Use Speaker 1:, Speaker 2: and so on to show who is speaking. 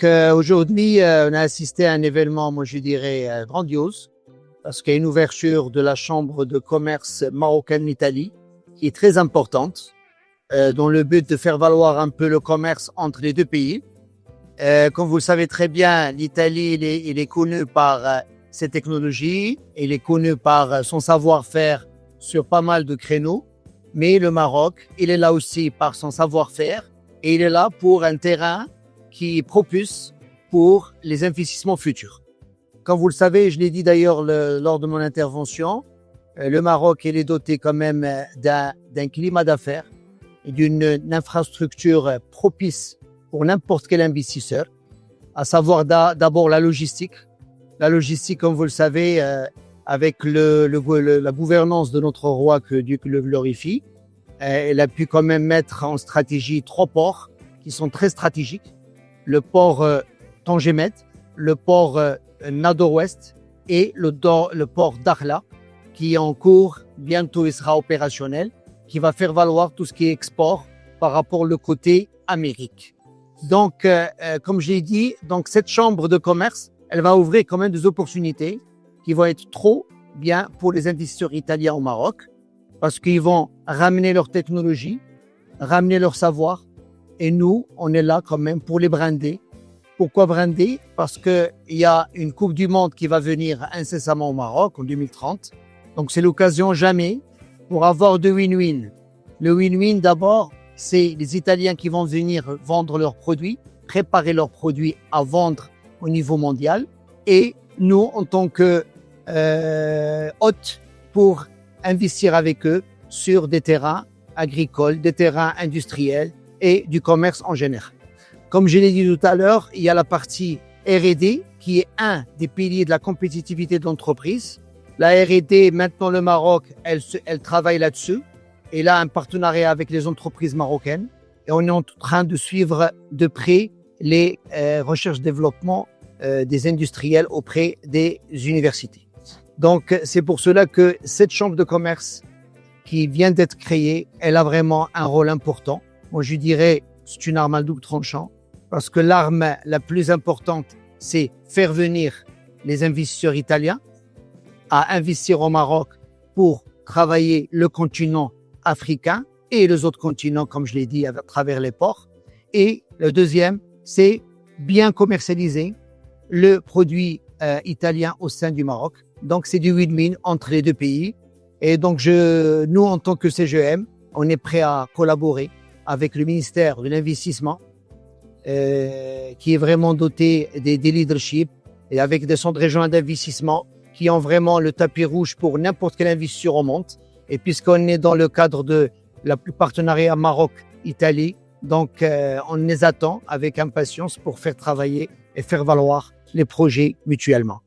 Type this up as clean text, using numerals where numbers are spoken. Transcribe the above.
Speaker 1: Aujourd'hui, on a assisté à un événement, moi je dirais, grandiose, parce qu'il y a une ouverture de la Chambre de commerce marocaine-Italie qui est très importante, dans le but de faire valoir un peu le commerce entre les deux pays. Comme vous le savez très bien, l'Italie, il est connu par ses technologies, il est connu par son savoir-faire sur pas mal de créneaux, mais le Maroc, il est là aussi par son savoir-faire et il est là pour un terrain qui propulse pour les investissements futurs. Comme vous le savez, je l'ai dit d'ailleurs lors de mon intervention, le Maroc il est doté quand même d'un climat d'affaires et d'une infrastructure propice pour n'importe quel investisseur, à savoir d'abord la logistique. La logistique, comme vous le savez, avec la gouvernance de notre roi, que Dieu le glorifie, elle a pu quand même mettre en stratégie 3 ports qui sont très stratégiques. Le port Tangemet, le port Nord-Ouest et le port Dakhla, qui est en cours, bientôt il sera opérationnel, qui va faire valoir tout ce qui est export par rapport au côté Amérique. Donc, comme j'ai dit, donc cette chambre de commerce, elle va ouvrir quand même des opportunités qui vont être trop bien pour les investisseurs italiens au Maroc, parce qu'ils vont ramener leur technologie, ramener leur savoir, et nous, on est là quand même pour les brander. Pourquoi brander? Parce qu'il y a une Coupe du Monde qui va venir incessamment au Maroc en 2030. Donc, c'est l'occasion jamais pour avoir de win-win. Le win-win, d'abord, c'est les Italiens qui vont venir vendre leurs produits, préparer leurs produits à vendre au niveau mondial. Et nous, en tant que hôtes, pour investir avec eux sur des terrains agricoles, des terrains industriels et du commerce en général. Comme je l'ai dit tout à l'heure, il y a la partie R&D qui est un des piliers de la compétitivité de l'entreprise. La R&D, maintenant le Maroc, elle travaille là-dessus. Elle a un partenariat avec les entreprises marocaines et on est en train de suivre de près les recherches-développement des industriels auprès des universités. Donc, c'est pour cela que cette chambre de commerce qui vient d'être créée, elle a vraiment un rôle important. Moi, je dirais, c'est une arme à double tranchant parce que l'arme la plus importante, c'est faire venir les investisseurs italiens à investir au Maroc pour travailler le continent africain et les autres continents, comme je l'ai dit, à travers les ports. Et le deuxième, c'est bien commercialiser le produit italien au sein du Maroc. Donc, c'est du win-win entre les deux pays. Et donc, nous, en tant que CGM, on est prêt à collaborer avec le ministère de l'Investissement, qui est vraiment doté des leaderships et avec des centres régionaux d'investissement qui ont vraiment le tapis rouge pour n'importe quel investisseur au monde. Et puisqu'on est dans le cadre de la partenariat Maroc-Italie, donc on les attend avec impatience pour faire travailler et faire valoir les projets mutuellement.